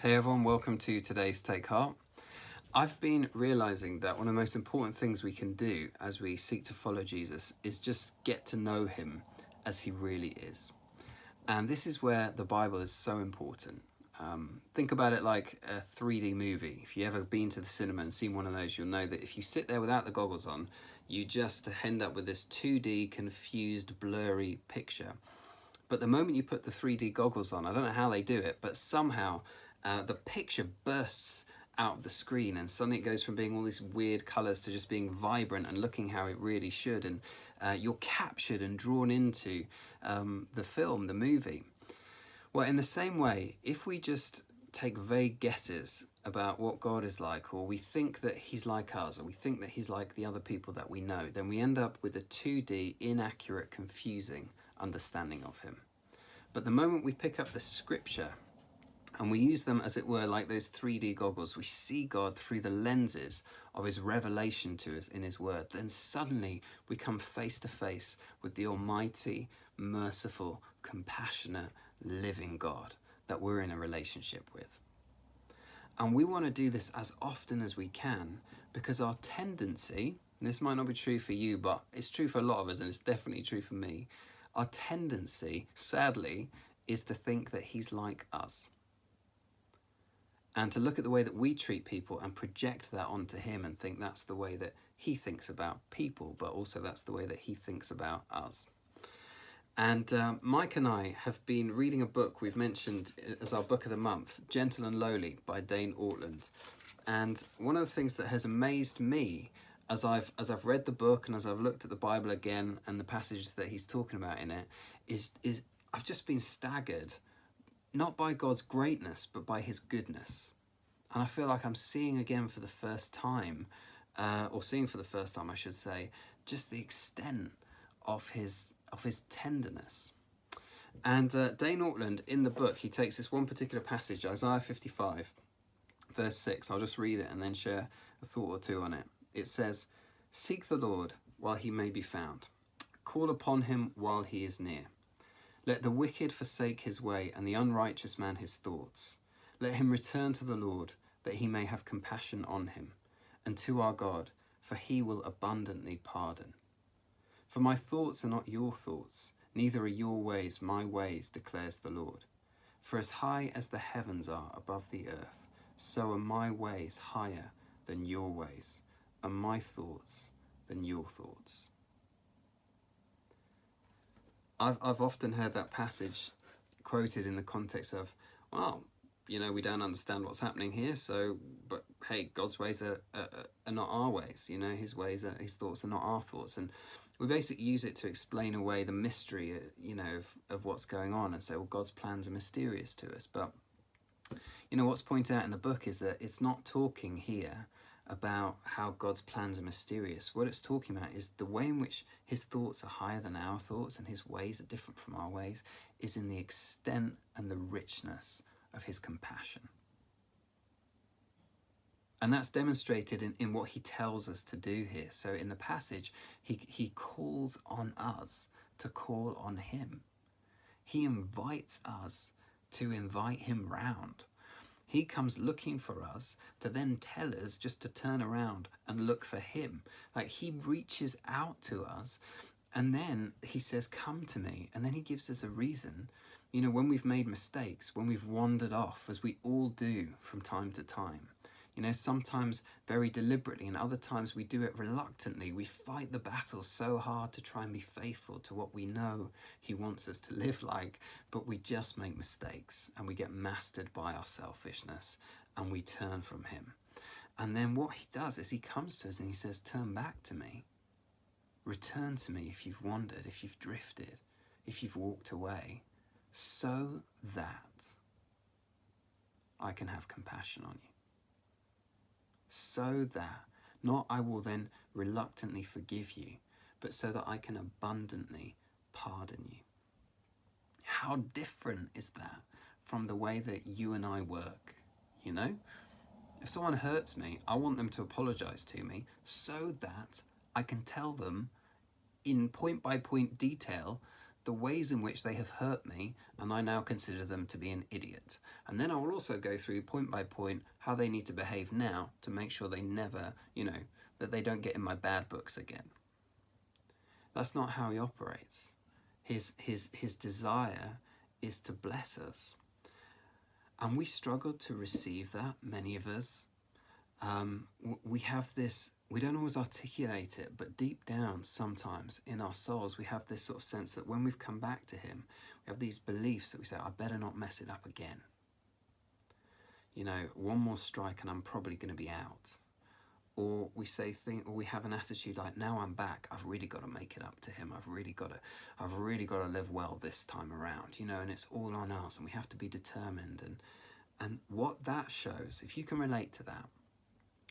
Hey everyone, welcome to today's Take Heart. I've been realizing that one of the most important things we can do as we seek to follow Jesus is just get to know him as he really is. And this is where the Bible is so important. Think about it like a 3D movie. If you've ever been to the cinema and seen one of those, you'll know that if you sit there without the goggles on, you just end up with this 2D confused, blurry picture. But the moment you put the 3D goggles on, I don't know how they do it, but somehow the picture bursts out of the screen and suddenly it goes from being all these weird colours to just being vibrant and looking how it really should, and you're captured and drawn into the film, the movie. Well, in the same way, if we just take vague guesses about what God is like, or we think that he's like us, or we think that he's like the other people that we know, then we end up with a 2D, inaccurate, confusing understanding of him. But the moment we pick up the scripture and we use them, as it were, like those 3D goggles, we see God through the lenses of his revelation to us in his word, then suddenly we come face to face with the almighty, merciful, compassionate, living God that we're in a relationship with. And we want to do this as often as we can, because our tendency, and this might not be true for you, but it's true for a lot of us, and it's definitely true for me, our tendency, sadly, is to think that he's like us. And to look at the way that we treat people and project that onto him and think that's the way that he thinks about people, but also that's the way that he thinks about us. And Mike and I have been reading a book we've mentioned as our book of the month, Gentle and Lowly by Dane Ortland. And one of the things that has amazed me as I've read the book and as I've looked at the Bible again and the passages that he's talking about in it is I've just been staggered, not by God's greatness, but by his goodness. And I feel like I'm seeing again for the first time, or seeing for the first time, I should say, just the extent of his tenderness. And Dane Ortland, in the book, he takes this one particular passage, Isaiah 55, verse 6. I'll just read it and then share a thought or two on it. It says, "Seek the Lord while he may be found. Call upon him while he is near. Let the wicked forsake his way, and the unrighteous man his thoughts. Let him return to the Lord, that he may have compassion on him, and to our God, for he will abundantly pardon. For my thoughts are not your thoughts, neither are your ways my ways, declares the Lord. For as high as the heavens are above the earth, so are my ways higher than your ways, and my thoughts than your thoughts." I've often heard that passage quoted in the context of, well, we don't understand what's happening here, but hey, God's ways are not our ways, his ways are, his thoughts are not our thoughts. And we basically use it to explain away the mystery, of what's going on and say, well, God's plans are mysterious to us. But, what's pointed out in the book is that it's not talking here about how God's plans are mysterious. What it's talking about is the way in which his thoughts are higher than our thoughts and his ways are different from our ways is in the extent and the richness of his compassion. And that's demonstrated in what he tells us to do here. So in the passage, he calls on us to call on him. He invites us to invite him round. He comes looking for us to then tell us just to turn around and look for him. Like, he reaches out to us and then he says, "Come to me." And then he gives us a reason. When we've made mistakes, when we've wandered off, as we all do from time to time, sometimes very deliberately, and other times we do it reluctantly. We fight the battle so hard to try and be faithful to what we know he wants us to live like, but we just make mistakes and we get mastered by our selfishness and we turn from him. And then what he does is he comes to us and he says, "Turn back to me. Return to me if you've wandered, if you've drifted, if you've walked away, so that I can have compassion on you. So that, not I will then reluctantly forgive you, but so that I can abundantly pardon you." How different is that from the way that you and I work, If someone hurts me, I want them to apologize to me so that I can tell them in point-by-point detail the ways in which they have hurt me, and I now consider them to be an idiot. And then I will also go through point by point how they need to behave now to make sure they never, that they don't get in my bad books again. That's not how he operates. His desire is to bless us. And we struggle to receive that, many of us. We have this, we don't always articulate it, but deep down sometimes in our souls, we have this sort of sense that when we've come back to him, we have these beliefs that we say, I better not mess it up again. One more strike and I'm probably going to be out. Or we or we have an attitude like, now I'm back, I've really got to make it up to him. I've really got to live well this time around, and it's all on us, and we have to be determined. And what that shows, if you can relate to that,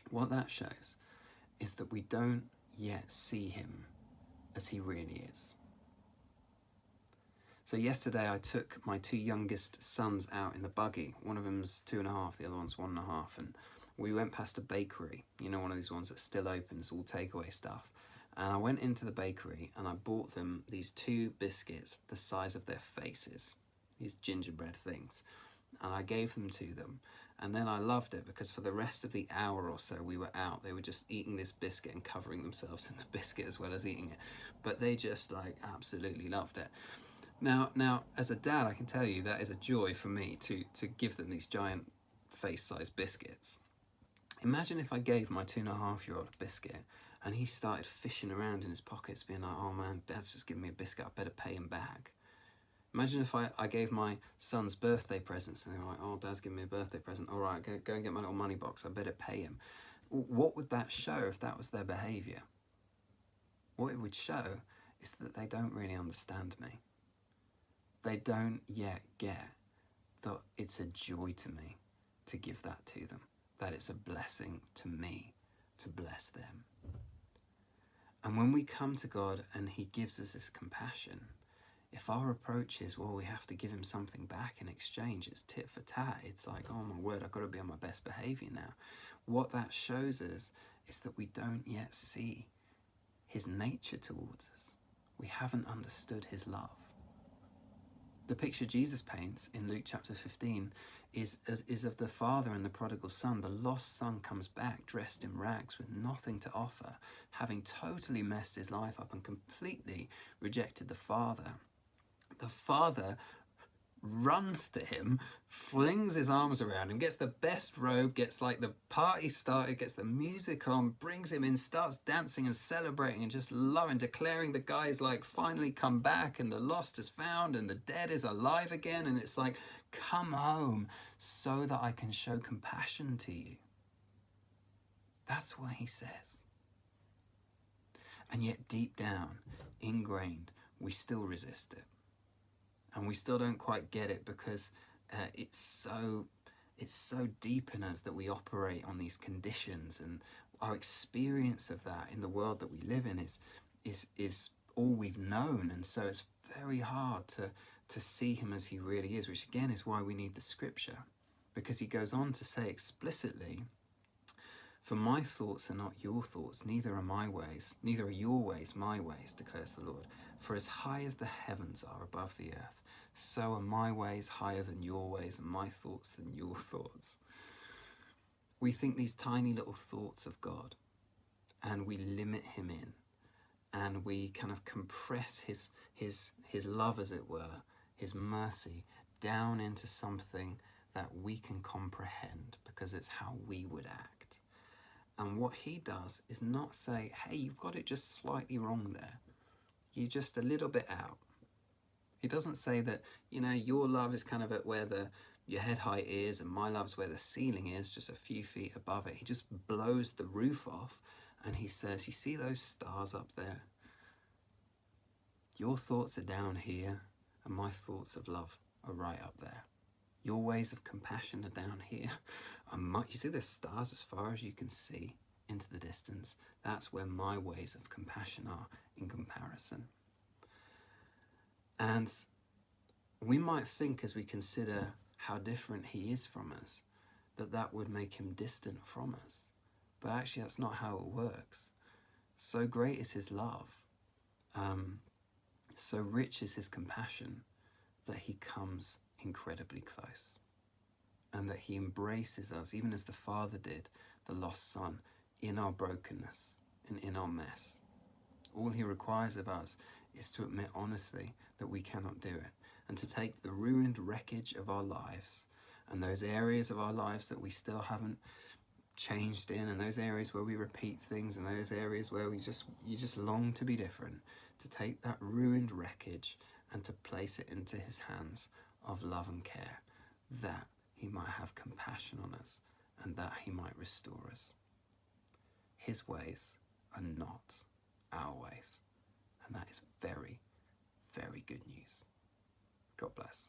what that shows is that we don't yet see him as he really is. So yesterday I took my 2 youngest sons out in the buggy. One of them's 2.5, the other one's 1.5, and we went past a bakery, one of these ones that's still open, it's all takeaway stuff. And I went into the bakery and I bought them these 2 biscuits the size of their faces, these gingerbread things. And I gave them to them. And then I loved it because for the rest of the hour or so we were out, they were just eating this biscuit and covering themselves in the biscuit as well as eating it. But they just absolutely loved it. Now, as a dad, I can tell you that is a joy for me to give them these giant face-sized biscuits. Imagine if I gave my 2.5-year-old a biscuit and he started fishing around in his pockets being like, oh man, Dad's just giving me a biscuit, I better pay him back. Imagine if I gave my sons birthday presents and they were like, oh, Dad's giving me a birthday present, all right, go and get my little money box, I better pay him. What would that show if that was their behaviour? What it would show is that they don't really understand me. They don't yet get that it's a joy to me to give that to them, that it's a blessing to me to bless them. And when we come to God and he gives us this compassion, if our approach is, well, we have to give him something back in exchange, it's tit for tat, it's like, oh my word, I've got to be on my best behaviour now. What that shows us is that we don't yet see his nature towards us. We haven't understood his love. The picture Jesus paints in Luke chapter 15 is of the father and the prodigal son. The lost son comes back dressed in rags with nothing to offer, having totally messed his life up and completely rejected the father. The father runs to him, flings his arms around him, gets the best robe, gets the party started, gets the music on, brings him in, starts dancing and celebrating and just loving, declaring the guy's finally come back and the lost is found and the dead is alive again. And it's like, come home so that I can show compassion to you. That's what he says. And yet deep down, ingrained, we still resist it. And we still don't quite get it because it's so deep in us that we operate on these conditions, and our experience of that in the world that we live in is all we've known. And so it's very hard to see him as he really is, which again is why we need the scripture, because he goes on to say explicitly, for my thoughts are not your thoughts, neither are your ways my ways, declares the Lord. For as high as the heavens are above the earth, so are my ways higher than your ways, and my thoughts than your thoughts. We think these tiny little thoughts of God, and we limit him in, and we kind of compress his love, as it were, his mercy, down into something that we can comprehend because it's how we would act. And what he does is not say, hey, you've got it just slightly wrong there. You're just a little bit out. He doesn't say that, your love is kind of at where your head height is and my love's where the ceiling is, just a few feet above it. He just blows the roof off and he says, you see those stars up there? Your thoughts are down here and my thoughts of love are right up there. Your ways of compassion are down here. You see the stars as far as you can see into the distance? That's where my ways of compassion are in comparison. And we might think, as we consider how different he is from us, that would make him distant from us. But actually that's not how it works. So great is his love. So rich is his compassion that he comes incredibly close, and that he embraces us, even as the Father did the lost son, in our brokenness and in our mess. All he requires of us is to admit honestly that we cannot do it, and to take the ruined wreckage of our lives and those areas of our lives that we still haven't changed in, and those areas where we repeat things, and those areas where you just long to be different, to take that ruined wreckage and to place it into his hands of love and care, that he might have compassion on us and that he might restore us. His ways are not our ways, and that is very, very good news. God bless.